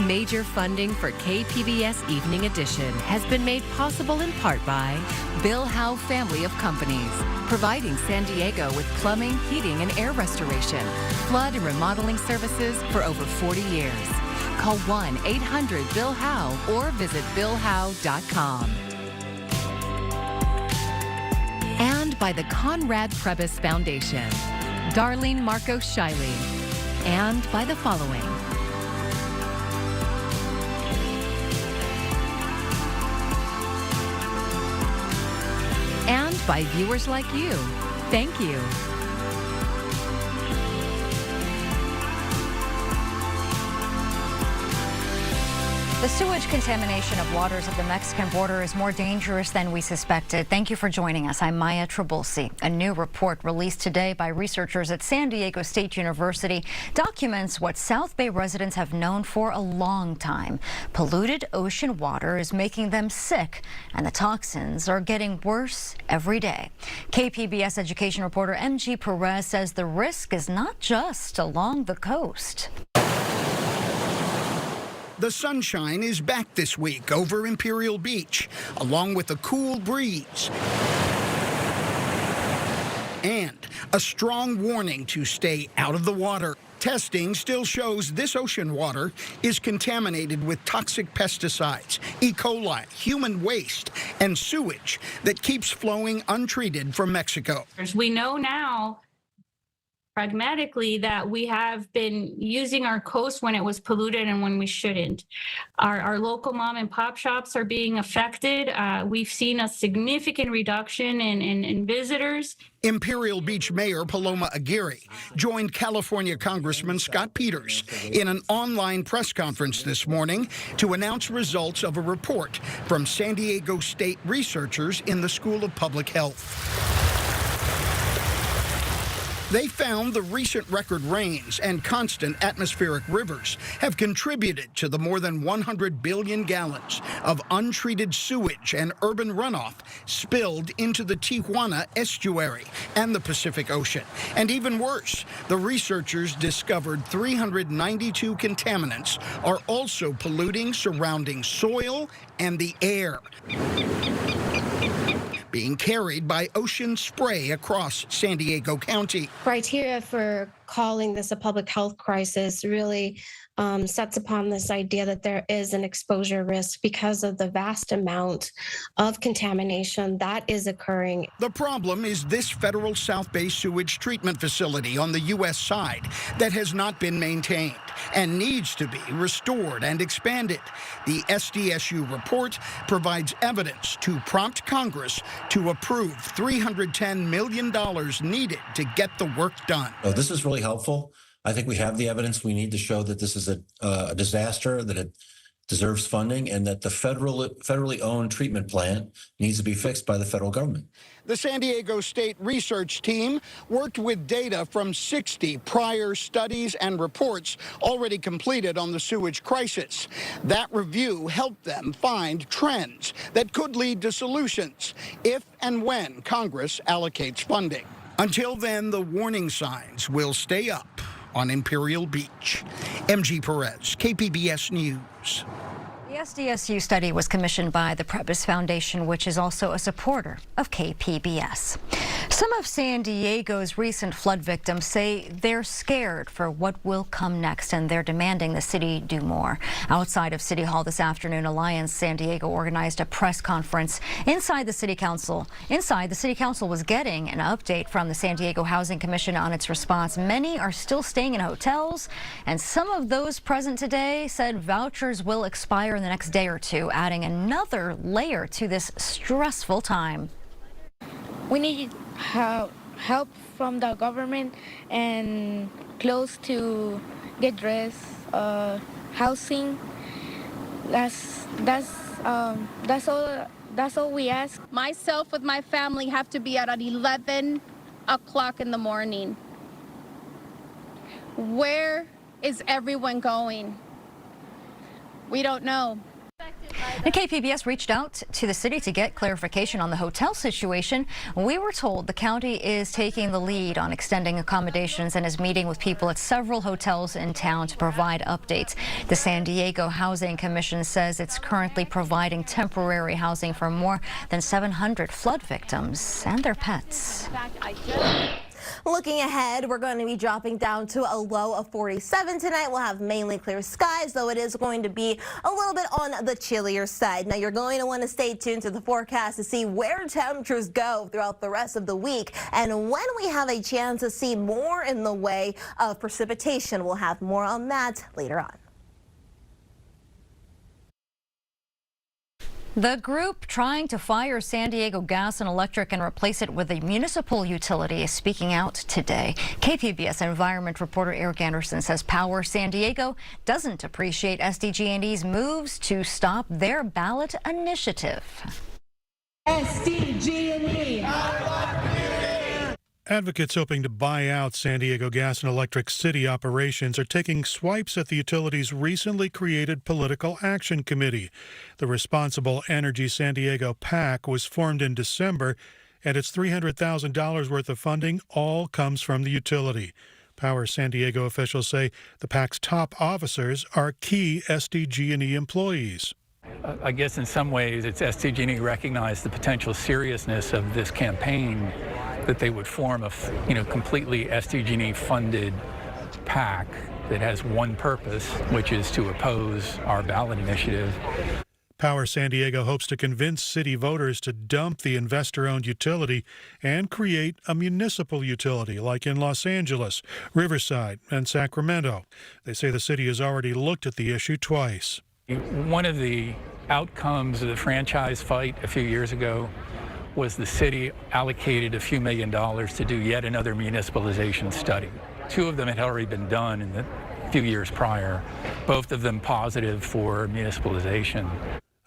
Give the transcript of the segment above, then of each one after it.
Major funding for KPBS Evening Edition has been made possible in part by Bill Howe Family of Companies, providing San Diego with plumbing, heating, and air restoration, flood and remodeling services for over 40 years. Call 1-800-BILL-HOWE or visit billhowe.com. And by the Conrad Prebys Foundation, Darlene Marcos Shiley, and by the following. And by viewers like you. Thank you. The sewage contamination of waters of the Mexican border is more dangerous than we suspected. Thank you for joining us. I'm Maya Trabulsi. A new report released today by researchers at San Diego State University documents what South Bay residents have known for a long time. Polluted ocean water is making them sick, and the toxins are getting worse every day. KPBS education reporter MG Perez says the risk is not just along the coast. The sunshine is back this week over Imperial Beach, along with a cool breeze and a strong warning to stay out of the water. Testing still shows this ocean water is contaminated with toxic pesticides, E. coli, human waste, and sewage that keeps flowing untreated from Mexico. We know now pragmatically that we have been using our coast when it was polluted and when we shouldn't. Our local mom and pop shops are being affected. We've seen a significant reduction in visitors. Imperial Beach Mayor Paloma Aguirre joined California Congressman Scott Peters in an online press conference this morning to announce results of a report from San Diego State researchers in the School of Public Health. They found the recent record rains and constant atmospheric rivers have contributed to the more than 100 billion gallons of untreated sewage and urban runoff spilled into the Tijuana estuary and the Pacific Ocean. And even worse, the researchers discovered 392 contaminants are also polluting surrounding soil and the air, being carried by ocean spray across San Diego County. Criteria for calling this a public health crisis really sets upon this idea that there is an exposure risk because of the vast amount of contamination that is occurring. The problem is this federal South Bay sewage treatment facility on the U.S. side that has not been maintained and needs to be restored and expanded. The SDSU report provides evidence to prompt Congress to approve $310 million needed to get the work done. Oh, this is really helpful. I think we have the evidence we need to show that this is a disaster, that it deserves funding, and that the federally owned treatment plant needs to be fixed by the federal government. The San Diego State research team worked with data from 60 prior studies and reports already completed on the sewage crisis. That review helped them find trends that could lead to solutions if and when Congress allocates funding. Until then, the warning signs will stay up on Imperial Beach. MG Perez, KPBS News. The SDSU study was commissioned by the Prebys Foundation, which is also a supporter of KPBS. Some of San Diego's recent flood victims say they're scared for what will come next, and they're demanding the city do more. Outside of City Hall this afternoon, Alliance San Diego organized a press conference inside the City Council. Inside, the City Council was getting an update from the San Diego Housing Commission on its response. Many are still staying in hotels, and some of those present today said vouchers will expire in the next day or two, adding another layer to this stressful time. We need help from the government and clothes to get dressed, housing. That's all we ask. Myself with my family have to be out at 11 o'clock in the morning. Where is everyone going? We don't know. And KPBS reached out to the city to get clarification on the hotel situation. We were told the county is taking the lead on extending accommodations and is meeting with people at several hotels in town to provide updates. The San Diego Housing Commission says it's currently providing temporary housing for more than 700 flood victims and their pets. Looking ahead, we're going to be dropping down to a low of 47 tonight. We'll have mainly clear skies, though it is going to be a little bit on the chillier side. Now, you're going to want to stay tuned to the forecast to see where temperatures go throughout the rest of the week. And when we have a chance to see more in the way of precipitation, we'll have more on that later on. The group trying to fire San Diego Gas and Electric and replace it with a municipal utility is speaking out today. KPBS environment reporter Eric Anderson says Power San Diego doesn't appreciate SDG&E's moves to stop their ballot initiative. SDG&E. Advocates hoping to buy out San Diego Gas and Electric city operations are taking swipes at the utility's recently created Political Action Committee. The Responsible Energy San Diego PAC was formed in December, and its $300,000 worth of funding all comes from the utility. Power San Diego officials say the PAC's top officers are key SDG&E employees. I guess in some ways it's SDG&E recognized the potential seriousness of this campaign, that they would form a completely SDG&E funded PAC that has one purpose, which is to oppose our ballot initiative. Power San Diego hopes to convince city voters to dump the investor-owned utility and create a municipal utility like in Los Angeles, Riverside, and Sacramento. They say the city has already looked at the issue twice. One of the outcomes of the franchise fight a few years ago was the city allocated a few $1 million to do yet another municipalization study. Two of them had already been done in the few years prior, both of them positive for municipalization.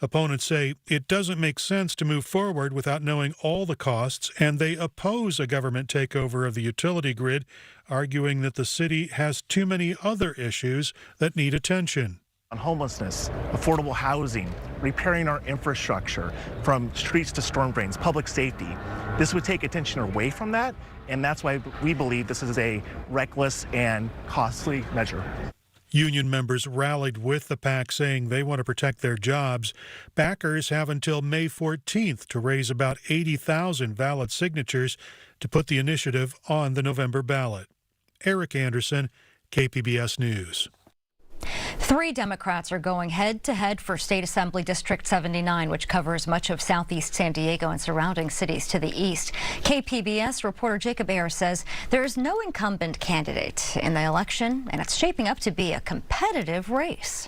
Opponents say it doesn't make sense to move forward without knowing all the costs, and they oppose a government takeover of the utility grid, arguing that the city has too many other issues that need attention. On homelessness, affordable housing, repairing our infrastructure from streets to storm drains, public safety. This would take attention away from that, and that's why we believe this is a reckless and costly measure. Union members rallied with the PAC, saying they want to protect their jobs. Backers have until May 14th to raise about 80,000 valid signatures to put the initiative on the November ballot. Eric Anderson, KPBS News. 3 Democrats are going head-to-head for State Assembly District 79, which covers much of southeast San Diego and surrounding cities to the east. KPBS reporter Jacob Ayers says there is no incumbent candidate in the election, and it's shaping up to be a competitive race.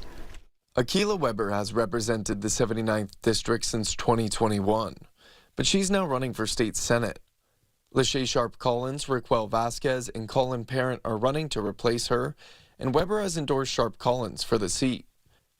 Akilah Weber has represented the 79th District since 2021, but she's now running for state Senate. Lachey Sharp-Collins, Raquel Vasquez, and Colin Parent are running to replace her, and Weber has endorsed Sharp-Collins for the seat.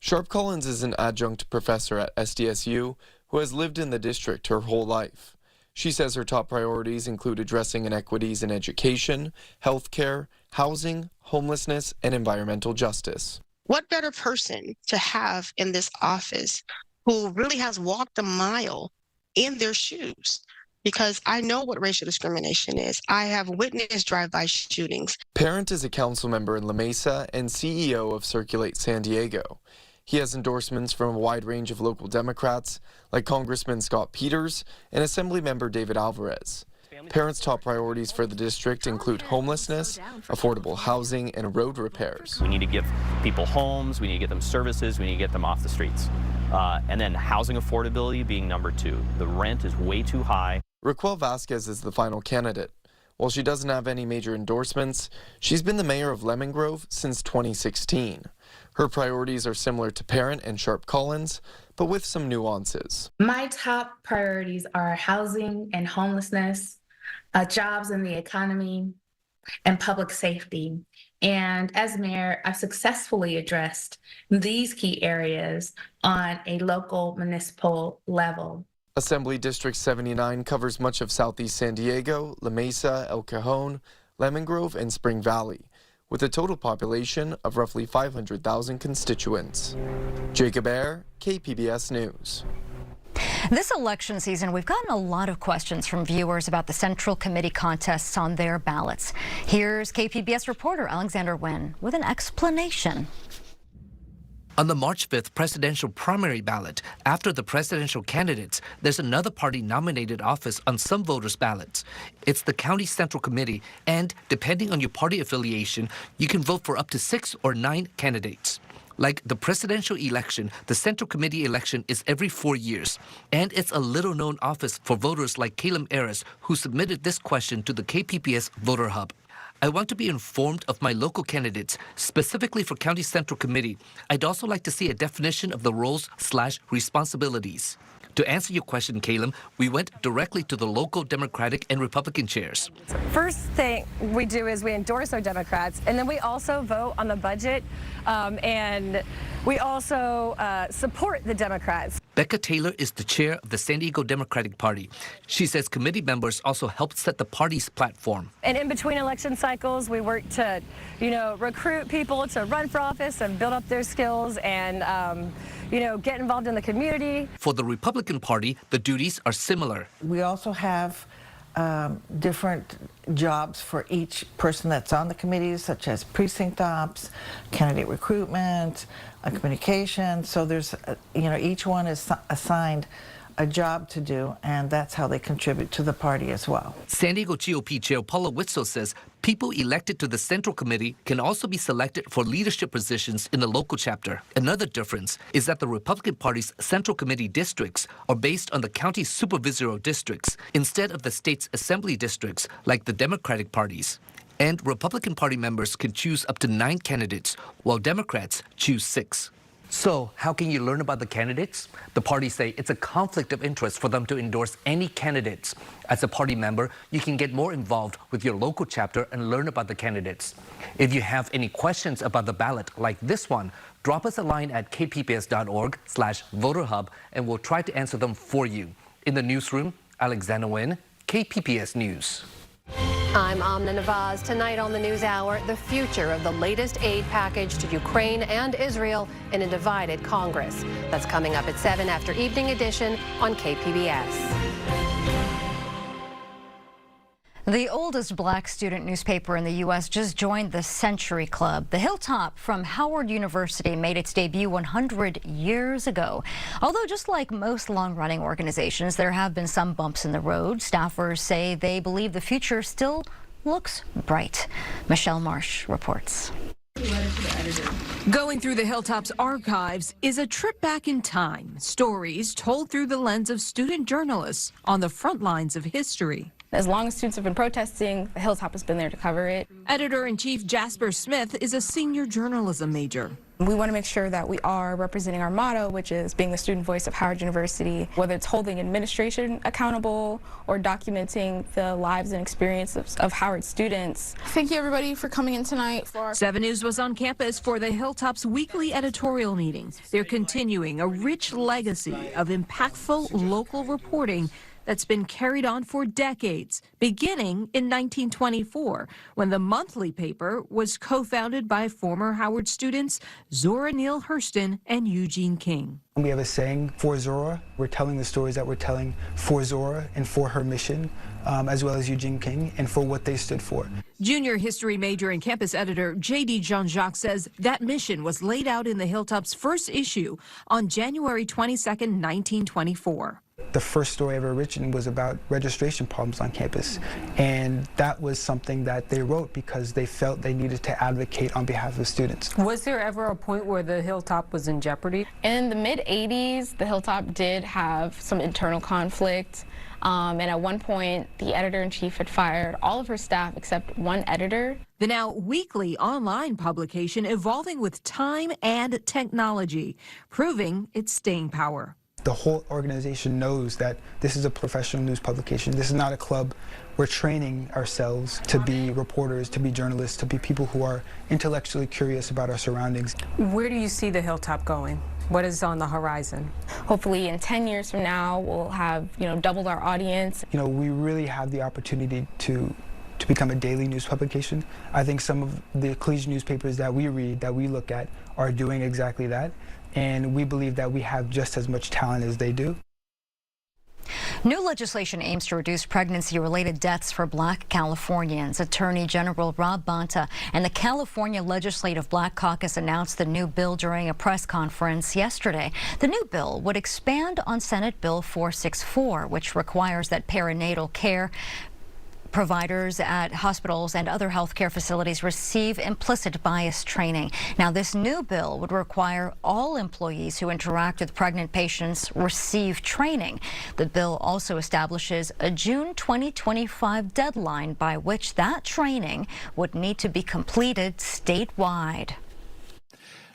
Sharp-Collins is an adjunct professor at SDSU who has lived in the district her whole life. She says her top priorities include addressing inequities in education, healthcare, housing, homelessness, and environmental justice. What better person to have in this office who really has walked a mile in their shoes? Because I know what racial discrimination is. I have witnessed drive-by shootings. Parent is a council member in La Mesa and CEO of Circulate San Diego. He has endorsements from a wide range of local Democrats, like Congressman Scott Peters and Assemblymember David Alvarez. Parent's top priorities for the district include homelessness, affordable housing, and road repairs. We need to give people homes, we need to get them services, we need to get them off the streets. And then housing affordability being number 2. The rent is way too high. Raquel Vasquez is the final candidate. While she doesn't have any major endorsements, she's been the mayor of Lemon Grove since 2016. Her priorities are similar to Parent and Sharp-Collins, but with some nuances. My top priorities are housing and homelessness, jobs in the economy, and public safety. And as mayor, I've successfully addressed these key areas on a local municipal level. Assembly District 79 covers much of southeast San Diego, La Mesa, El Cajon, Lemon Grove, and Spring Valley, with a total population of roughly 500,000 constituents. Jacob Ayer, KPBS News. This election season, we've gotten a lot of questions from viewers about the Central Committee contests on their ballots. Here's KPBS reporter Alexander Nguyen with an explanation. On the March 5th presidential primary ballot, after the presidential candidates, there's another party-nominated office on some voters' ballots. It's the County Central Committee, and depending on your party affiliation, you can vote for up to 6 or 9 candidates. Like the presidential election, the Central Committee election is every 4 years, and it's a little-known office for voters like Caleb Harris, who submitted this question to the KPBS Voter Hub. I want to be informed of my local candidates, specifically for County Central Committee. I'd also like to see a definition of the roles/responsibilities. To answer your question, Caleb, we went directly to the local Democratic and Republican chairs. First thing we do is we endorse our Democrats, and then we also vote on the budget, and we also support the Democrats. Becca Taylor is the chair of the San Diego Democratic Party. She says committee members also helped set the party's platform. And in between election cycles, we work to, recruit people to run for office and build up their skills and, get involved in the community. For the Republican Party, the duties are similar. We also have different jobs for each person that's on the committees, such as precinct ops, candidate recruitment, communication. So there's, each one is assigned a job to do, and that's how they contribute to the party as well. San Diego GOP Chair Paula Witzel says people elected to the Central Committee can also be selected for leadership positions in the local chapter. Another difference is that the Republican Party's Central Committee districts are based on the county supervisorial districts instead of the state's assembly districts like the Democratic parties. And Republican Party members can choose up to 9 candidates, while Democrats choose 6. So, how can you learn about the candidates? The parties say it's a conflict of interest for them to endorse any candidates. As a party member, you can get more involved with your local chapter and learn about the candidates. If you have any questions about the ballot like this one, drop us a line at kpbs.org/voterhub and we'll try to answer them for you. In the newsroom, Alexander Nguyen, KPBS News. I'm Amna Nawaz. Tonight on the NewsHour, the future of the latest aid package to Ukraine and Israel in a divided Congress. That's coming up at 7 after Evening Edition on KPBS. The oldest black student newspaper in the U.S. just joined the Century Club. The Hilltop from Howard University made its debut 100 years ago. Although just like most long-running organizations, there have been some bumps in the road. Staffers say they believe the future still looks bright. Michelle Marsh reports. Going through the Hilltop's archives is a trip back in time. Stories told through the lens of student journalists on the front lines of history. As long as students have been protesting, the Hilltop has been there to cover it. Editor-in-chief Jasper Smith is a senior journalism major. We want to make sure that we are representing our motto, which is being the student voice of Howard University, whether it's holding administration accountable or documenting the lives and experiences of Howard students. Thank you, everybody, for coming in tonight. 7 News was on campus for the Hilltop's weekly editorial meeting. They're continuing a rich legacy of impactful local reporting that's been carried on for decades, beginning in 1924, when the monthly paper was co-founded by former Howard students Zora Neale Hurston and Eugene King. We have a saying, for Zora. We're telling the stories that we're telling for Zora and for her mission, as well as Eugene King, and for what they stood for. Junior history major and campus editor J.D. Jean-Jacques says that mission was laid out in the Hilltop's first issue on January 22nd, 1924. The first story ever written was about registration problems on campus, and that was something that they wrote because they felt they needed to advocate on behalf of students. Was there ever a point where the Hilltop was in jeopardy? In the mid-'80s, the Hilltop did have some internal conflict, and at one point, the editor-in-chief had fired all of her staff except one editor. The now weekly online publication evolving with time and technology, proving its staying power. The whole organization knows that this is a professional news publication. This is not a club. We're training ourselves to be reporters, to be journalists, to be people who are intellectually curious about our surroundings. Where do you see the Hilltop going? What is on the horizon? Hopefully in 10 years from now, we'll have, doubled our audience. We really have the opportunity to to become a daily news publication. I think some of the collegiate newspapers that we read, that we look at, are doing exactly that. And we believe that we have just as much talent as they do. New legislation aims to reduce pregnancy-related deaths for Black Californians. Attorney General Rob Bonta and the California Legislative Black Caucus announced the new bill during a press conference yesterday. The new bill would expand on Senate Bill 464, which requires that perinatal care providers at hospitals and other healthcare facilities receive implicit bias training. Now, this new bill would require all employees who interact with pregnant patients receive training. The bill also establishes a June 2025 deadline by which that training would need to be completed statewide.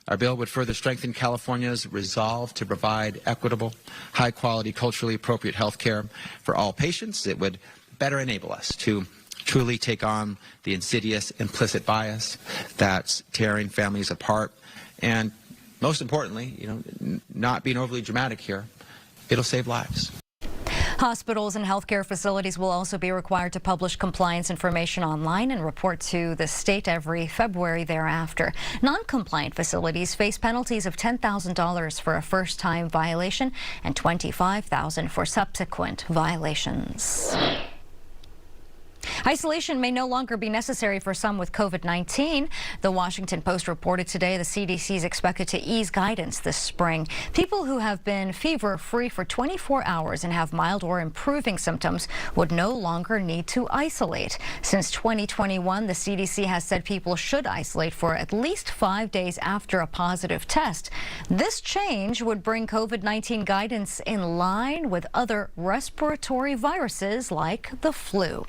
Our bill would further strengthen California's resolve to provide equitable, high-quality, culturally appropriate health care for all patients. It would better enable us to truly take on the insidious implicit bias that's tearing families apart. And most importantly, not being overly dramatic here, it'll save lives. Hospitals and healthcare facilities will also be required to publish compliance information online and report to the state every February thereafter. Non-compliant facilities face penalties of $10,000 for a first-time violation and $25,000 for subsequent violations. Isolation may no longer be necessary for some with COVID-19. The Washington Post reported today the CDC is expected to ease guidance this spring. People who have been fever-free for 24 hours and have mild or improving symptoms would no longer need to isolate. Since 2021, the CDC has said people should isolate for at least 5 days after a positive test. This change would bring COVID-19 guidance in line with other respiratory viruses like the flu.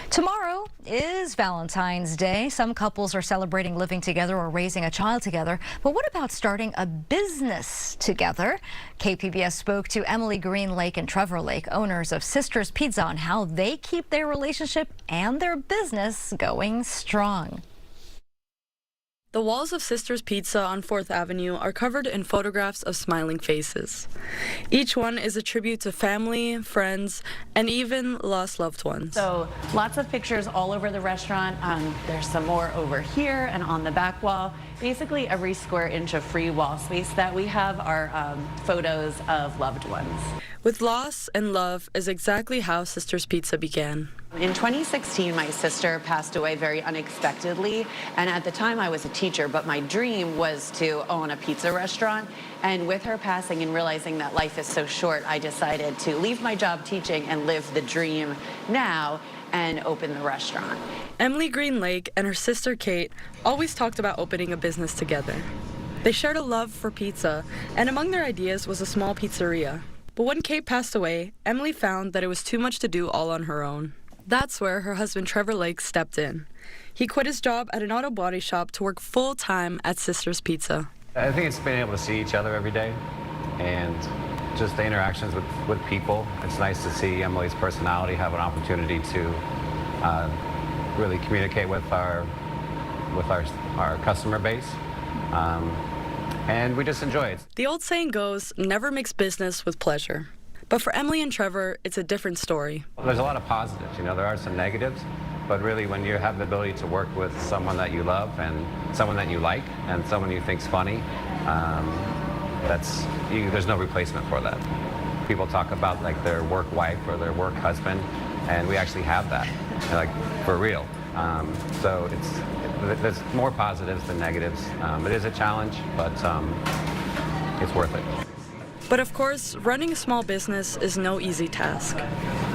Tomorrow is Valentine's Day. Some couples are celebrating living together or raising a child together. But what about starting a business together? KPBS spoke to Emily Green Lake and Trevor Lake, owners of Sisters Pizza, on how they keep their relationship and their business going strong. The walls of Sisters Pizza on 4th Avenue are covered in photographs of smiling faces. Each one is a tribute to family, friends, and even lost loved ones. So lots of pictures all over the restaurant. There's some more over here and on the back wall. Basically, every square inch of free wall space that we have are photos of loved ones. With loss and love is exactly how Sisters Pizza began. In 2016, my sister passed away very unexpectedly, and at the time I was a teacher, but my dream was to own a pizza restaurant. And with her passing and realizing that life is so short, I decided to leave my job teaching and live the dream now and open the restaurant. Emily Green Lake and her sister Kate always talked about opening a business together. They shared a love for pizza, and among their ideas was a small pizzeria. But when Kate passed away, Emily found that it was too much to do all on her own. That's where her husband Trevor Lake stepped in. He quit his job at an auto body shop to work full-time at Sisters Pizza. I think it's being able to see each other every day and just the interactions with people. It's nice to see Emily's personality have an opportunity to really communicate with our customer base. And we just enjoy it. The old saying goes, never mix business with pleasure. But for Emily and Trevor, it's a different story. There's a lot of positives, there are some negatives, but really when you have the ability to work with someone that you love and someone that you like and someone you think's funny, there's no replacement for that. People talk about like their work wife or their work husband, and we actually have that, like for real. So there's more positives than negatives. It is a challenge, but it's worth it. But of course, running a small business is no easy task.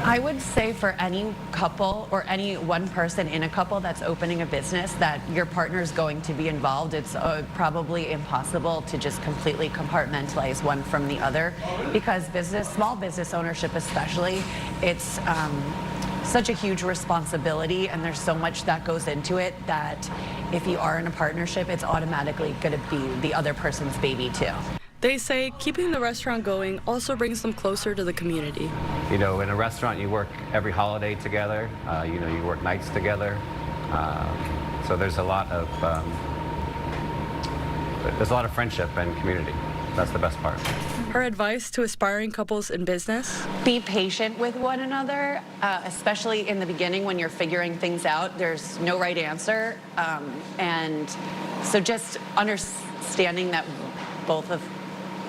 I would say for any couple or any one person in a couple that's opening a business that your partner is going to be involved, it's probably impossible to just completely compartmentalize one from the other, because small business ownership especially, it's such a huge responsibility, and there's so much that goes into it that if you are in a partnership, it's automatically going to be the other person's baby too. They say keeping the restaurant going also brings them closer to the community. In a restaurant, you work every holiday together. You work nights together. So there's a lot of friendship and community. That's the best part. Her advice to aspiring couples in business? Be patient with one another, especially in the beginning when you're figuring things out. There's no right answer. And so just understanding that both of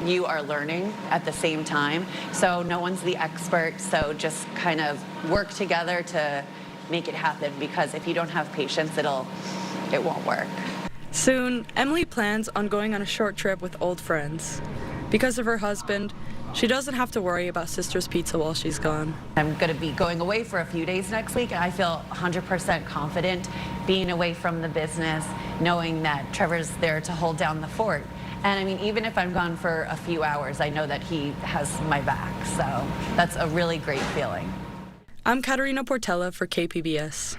you are learning at the same time. So no one's the expert. So just kind of work together to make it happen, because if you don't have patience, it won't work. Soon, Emily plans on going on a short trip with old friends. Because of her husband, she doesn't have to worry about Sister's Pizza while she's gone. I'm going to be going away for a few days next week, and I feel 100% confident being away from the business, knowing that Trevor's there to hold down the fort. And I mean, even if I'm gone for a few hours, I know that he has my back. So that's a really great feeling. I'm Katerina Portela for KPBS.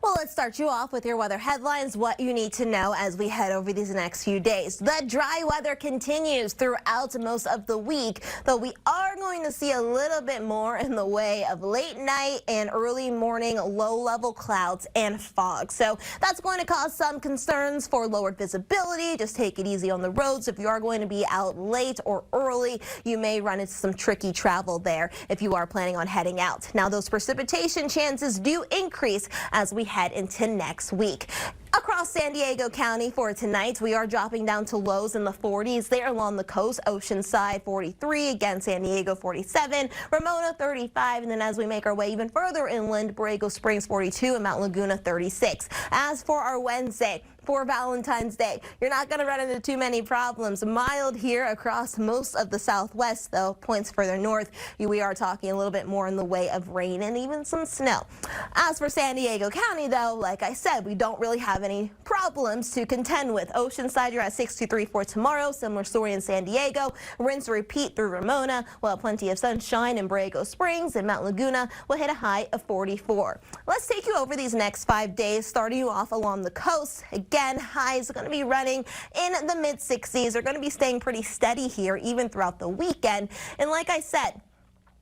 Well, let's start you off with your weather headlines, what you need to know as we head over these next few days. The dry weather continues throughout most of the week, though we are going to see a little bit more in the way of late night and early morning low-level clouds and fog. So that's going to cause some concerns for lowered visibility. Just take it easy on the roads. If you are going to be out late or early, you may run into some tricky travel there if you are planning on heading out. Now, those precipitation chances do increase as we head into next week. Across San Diego County for tonight, we are dropping down to lows in the 40s there along the coast. Oceanside 43, again San Diego 47, Ramona 35, and then as we make our way even further inland, Borrego Springs 42 and Mount Laguna 36. As for our Wednesday, for Valentine's Day, you're not going to run into too many problems. Mild here across most of the southwest, though. Points further north, we are talking a little bit more in the way of rain and even some snow. As for San Diego County, though, like I said, we don't really have any problems to contend with. Oceanside, you're at 63 for tomorrow. Similar story in San Diego. Rinse repeat through Ramona. We'll have plenty of sunshine in Borrego Springs, and Mount Laguna will hit a high of 44. Let's take you over these next 5 days, starting you off along the coast. Again, highs are going to be running in the mid-60s. They're going to be staying pretty steady here even throughout the weekend. And like I said,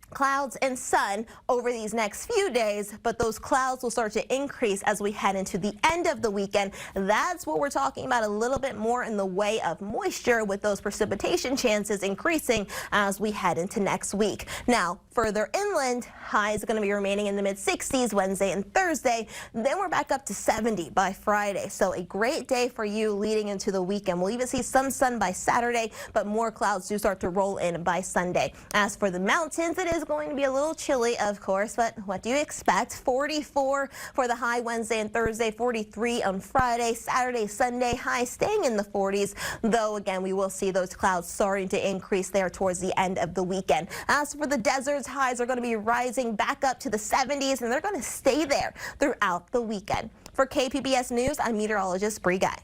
clouds and sun over these next few days, but those clouds will start to increase as we head into the end of the weekend. That's what we're talking about, a little bit more in the way of moisture, with those precipitation chances increasing as we head into next week. Now, further inland, highs are going to be remaining in the mid-60s Wednesday and Thursday. Then we're back up to 70 by Friday. So a great day for you leading into the weekend. We'll even see some sun by Saturday, but more clouds do start to roll in by Sunday. As for the mountains, it is going to be a little chilly, of course, but what do you expect? 44 for the high Wednesday and Thursday, 43 on Friday, Saturday, Sunday, high staying in the 40s, though again, we will see those clouds starting to increase there towards the end of the weekend. As for the deserts, highs are going to be rising back up to the 70s, and they're going to stay there throughout the weekend. For KPBS News, I'm meteorologist Bree Guy.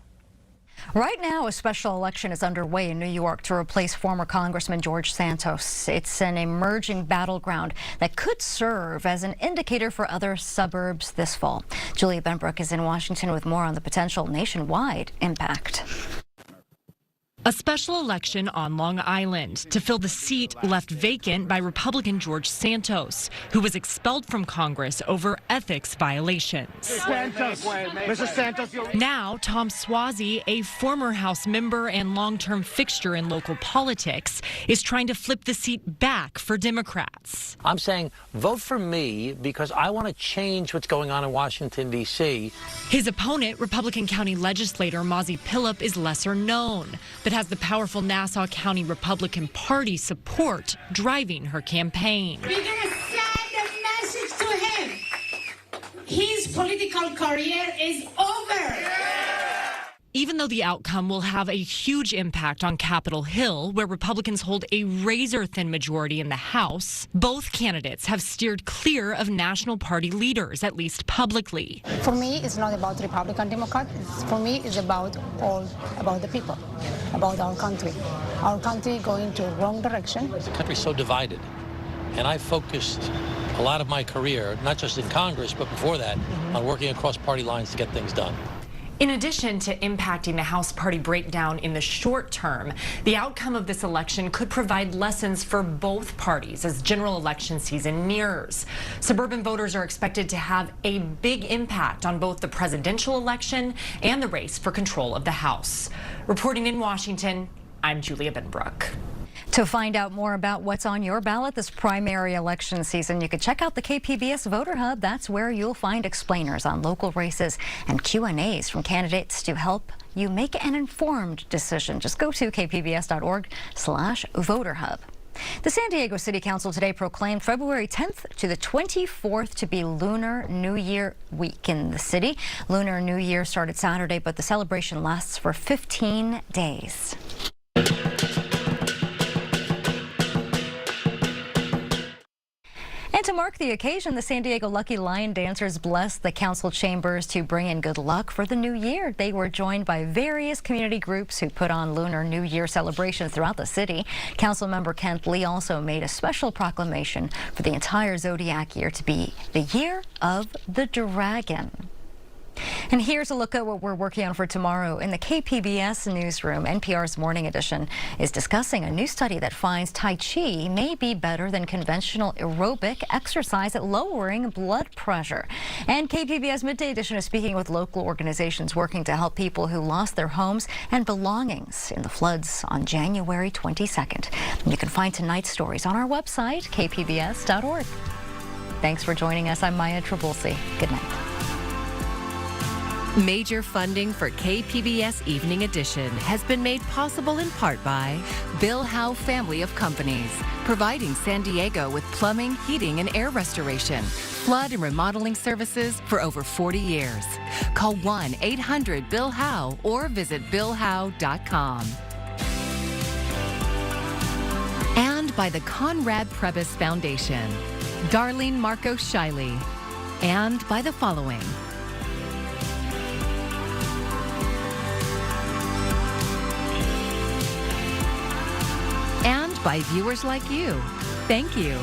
Right now, a special election is underway in New York to replace former Congressman George Santos. It's an emerging battleground that could serve as an indicator for other suburbs this fall. Julia Benbrook is in Washington with more on the potential nationwide impact. A special election on Long Island to fill the seat left vacant by Republican George Santos, who was expelled from Congress over ethics violations. Now, Tom Suozzi, a former House member and long-term fixture in local politics, is trying to flip the seat back for Democrats. I'm saying vote for me because I want to change what's going on in Washington, D.C. His opponent, Republican County legislator Mazi Pilip, is lesser known, but has the powerful Nassau County Republican Party support driving her campaign. We're going to send a message to him. His political career is over. Even though the outcome will have a huge impact on Capitol Hill, where Republicans hold a razor-thin majority in the House, both candidates have steered clear of national party leaders, at least publicly. For me, it's not about Republican, Democrat. For me, it's about the people, about our country. Our country going to the wrong direction. The country's so divided, and I focused a lot of my career, not just in Congress, but before that, on working across party lines to get things done. In addition to impacting the House party breakdown in the short term, the outcome of this election could provide lessons for both parties as general election season nears. Suburban voters are expected to have a big impact on both the presidential election and the race for control of the House. Reporting in Washington, I'm Julia Benbrook. To find out more about what's on your ballot this primary election season, you can check out the KPBS Voter Hub. That's where you'll find explainers on local races and Q&As from candidates to help you make an informed decision. Just go to kpbs.org/voterhub. The San Diego City Council today proclaimed February 10th to the 24th to be Lunar New Year week in the city. Lunar New Year started Saturday, but the celebration lasts for 15 days. And to mark the occasion, the San Diego Lucky Lion Dancers blessed the council chambers to bring in good luck for the new year. They were joined by various community groups who put on Lunar New Year celebrations throughout the city. Councilmember Kent Lee also made a special proclamation for the entire zodiac year to be the Year of the Dragon. And here's a look at what we're working on for tomorrow. In the KPBS newsroom, NPR's Morning Edition is discussing a new study that finds Tai Chi may be better than conventional aerobic exercise at lowering blood pressure. And KPBS Midday Edition is speaking with local organizations working to help people who lost their homes and belongings in the floods on January 22nd. And you can find tonight's stories on our website, kpbs.org. Thanks for joining us. I'm Maya Trabulsi. Good night. Major funding for KPBS Evening Edition has been made possible in part by Bill Howe Family of Companies, providing San Diego with plumbing, heating, and air restoration, flood and remodeling services for over 40 years. Call 1-800-BILL-HOWE or visit billhowe.com. And by the Conrad Prebys Foundation, Darlene Marcos Shiley, and by the following. And by viewers like you. Thank you.